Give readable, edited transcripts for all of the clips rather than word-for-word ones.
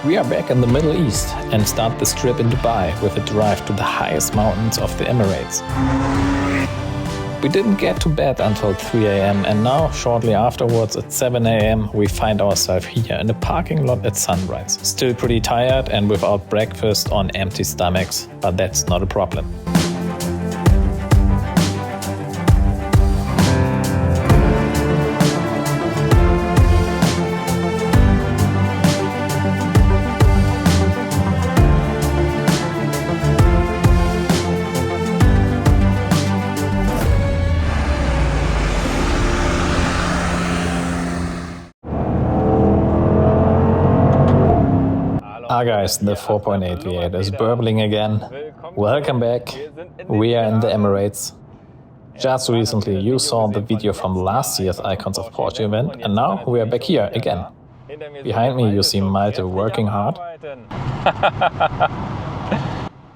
We are back in the Middle East and start this trip in Dubai with a drive to the highest mountains of the Emirates. We didn't get to bed until 3 a.m. and now, shortly afterwards at 7 a.m, we find ourselves here in a parking lot at sunrise. Still pretty tired and without breakfast on empty stomachs, but that's not a problem. Ah guys, the 4.8 V8 is burbling again. Welcome back. We are in the Emirates. Just recently you saw the video from last year's Icons of Porsche event and now we are back here again. Behind me you see Malte working hard.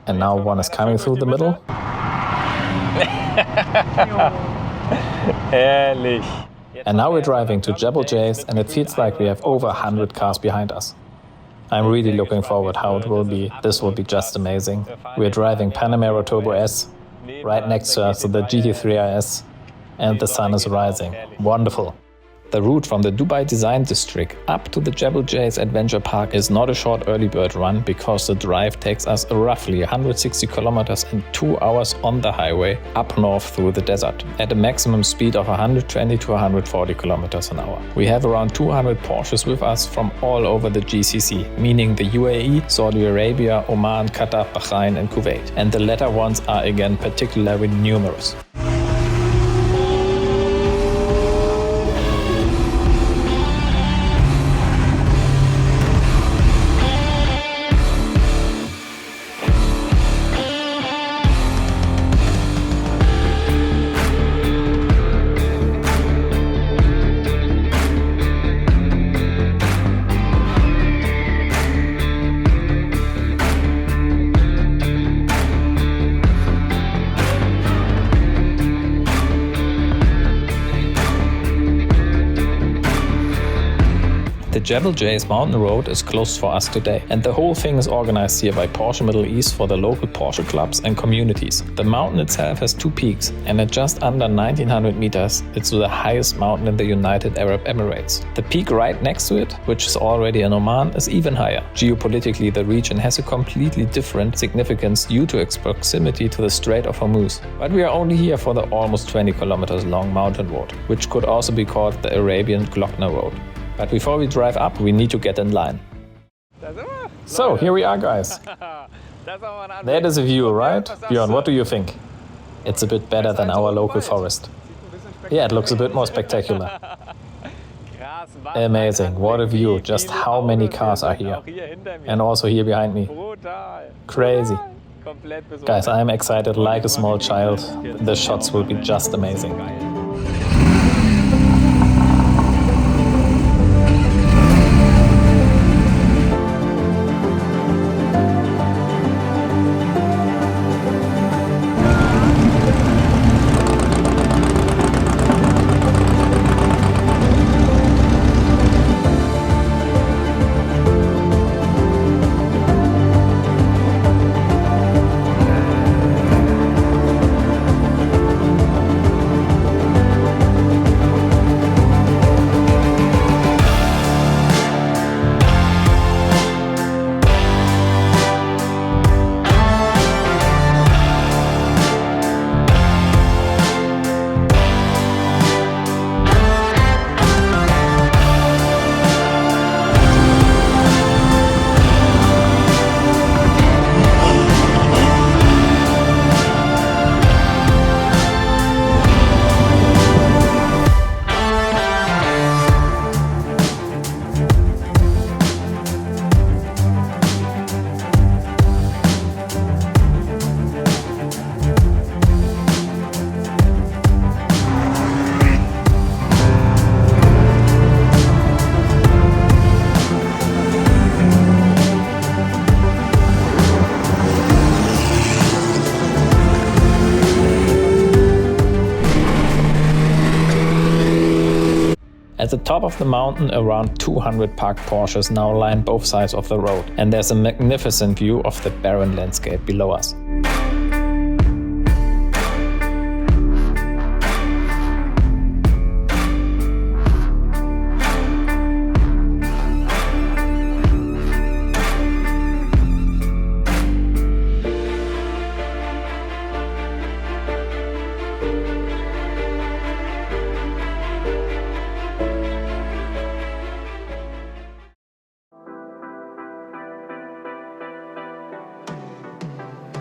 And now one is coming through the middle. And now we're driving to Jebel Jais and it feels like we have over 100 cars behind us. I'm really looking forward how it will be. This will be just amazing. We're driving Panamera Turbo S. Right next to us the GT3 RS. And the sun is rising. Wonderful. The route from the Dubai Design District up to the Jebel Jais Adventure Park is not a short early bird run because the drive takes us roughly 160 kilometers in 2 hours on the highway up north through the desert at a maximum speed of 120 to 140 kilometers an hour. We have around 200 Porsches with us from all over the GCC, meaning the UAE, Saudi Arabia, Oman, Qatar, Bahrain and Kuwait. And the latter ones are again particularly numerous. The Jebel Jais mountain road is closed for us today, and the whole thing is organized here by Porsche Middle East for the local Porsche clubs and communities. The mountain itself has 2 peaks, and at just under 1900 meters, it's the highest mountain in the United Arab Emirates. The peak right next to it, which is already in Oman, is even higher. Geopolitically, the region has a completely different significance due to its proximity to the Strait of Hormuz. But we are only here for the almost 20 kilometers long mountain road, which could also be called the Arabian Glockner Road. But before we drive up, we need to get in line. So, here we are, guys. That is a view, right? Björn, what do you think? It's a bit better than our local forest. Yeah, it looks a bit more spectacular. Amazing, what a view. Just how many cars are here. And also here behind me. Crazy. Guys, I'm excited like a small child. The shots will be just amazing. At the top of the mountain, around 200 parked Porsches now line both sides of the road, and there's a magnificent view of the barren landscape below us.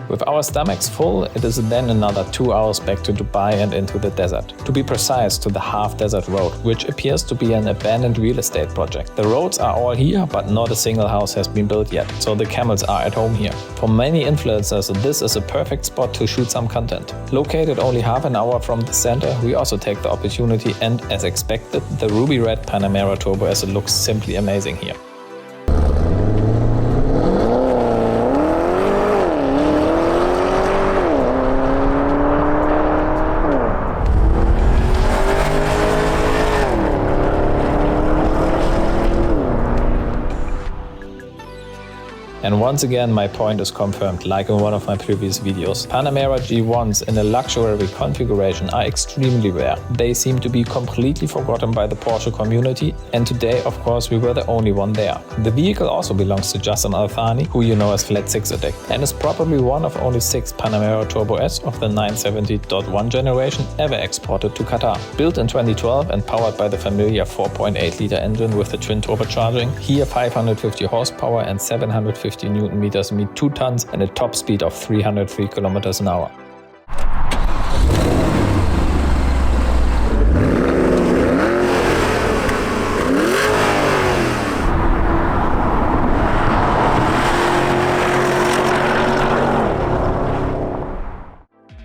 With our stomachs full, it is then another 2 hours back to Dubai and into the desert. To be precise, to the half-desert road, which appears to be an abandoned real estate project. The roads are all here, but not a single house has been built yet, so the camels are at home here. For many influencers, this is a perfect spot to shoot some content. Located only half an hour from the center, we also take the opportunity and, as expected, the ruby red Panamera Turbo S looks simply amazing here. And once again, my point is confirmed, like in one of my previous videos. Panamera G1s in a luxury configuration are extremely rare. They seem to be completely forgotten by the Porsche community, and today, of course, we were the only one there. The vehicle also belongs to Justin Al-Thani, who you know as Flatsixaddict, and is probably one of only 6 Panamera Turbo S of the 970.1 generation ever exported to Qatar. Built in 2012 and powered by the familiar 4.8-liter engine with the twin turbocharging, here 550 horsepower and 750 Newton-meters meet 2 tons and a top speed of 303 kilometers an hour.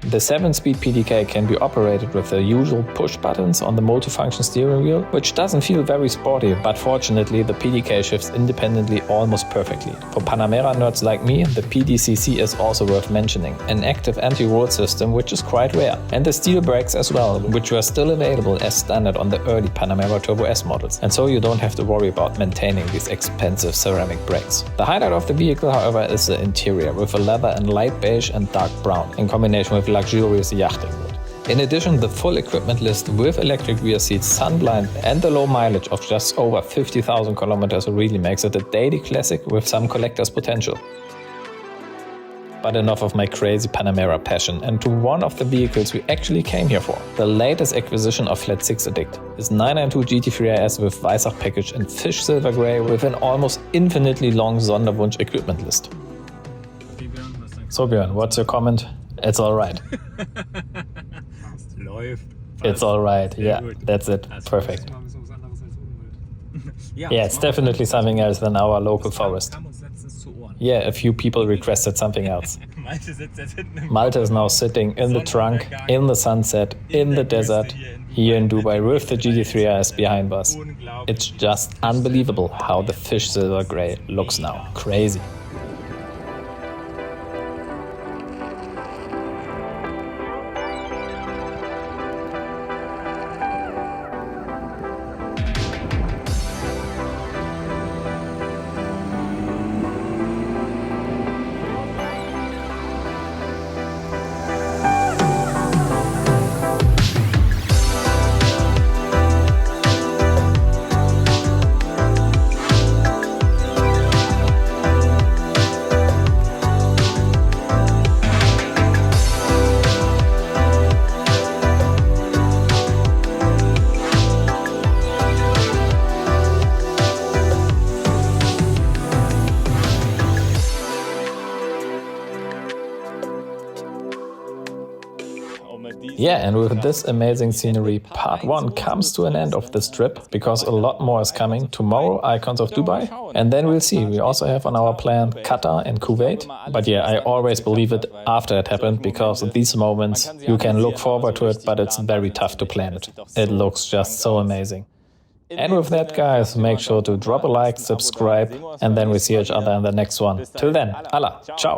The 7-speed PDK can be operated with the usual push buttons on the multifunction steering wheel, which doesn't feel very sporty, but fortunately the PDK shifts independently almost perfectly. For Panamera nerds like me, the PDCC is also worth mentioning, an active anti-roll system which is quite rare, and the steel brakes as well, which were still available as standard on the early Panamera Turbo S models, and so you don't have to worry about maintaining these expensive ceramic brakes. The highlight of the vehicle, however, is the interior, with a leather in light beige and dark brown, in combination with luxurious yachting wood. In addition, the full equipment list with electric rear seats, sunblind and the low mileage of just over 50,000 kilometers really makes it a daily classic with some collector's potential. But enough of my crazy Panamera passion, and to one of the vehicles we actually came here for. The latest acquisition of Flatsixaddict is 992 GT3 RS with Weissach package in fish silver grey with an almost infinitely long Sonderwunsch equipment list. So Björn, what's your comment? It's alright. It's alright, yeah, that's it, perfect. Yeah, it's definitely something else than our local forest. Yeah, a few people requested something else. Malte is now sitting in the trunk, in the sunset, in the desert, here in Dubai with the GT3 RS behind us. It's just unbelievable how the fish silver grey looks now. Crazy. Yeah, and with this amazing scenery, part 1 comes to an end of this trip, because a lot more is coming. Tomorrow, Icons of Dubai, and then we'll see. We also have on our plan Qatar and Kuwait. But yeah, I always believe it after it happened, because at these moments you can look forward to it, but it's very tough to plan it. It looks just so amazing. And with that, guys, make sure to drop a like, subscribe, and then we see each other in the next one. Till then, Allah, ciao!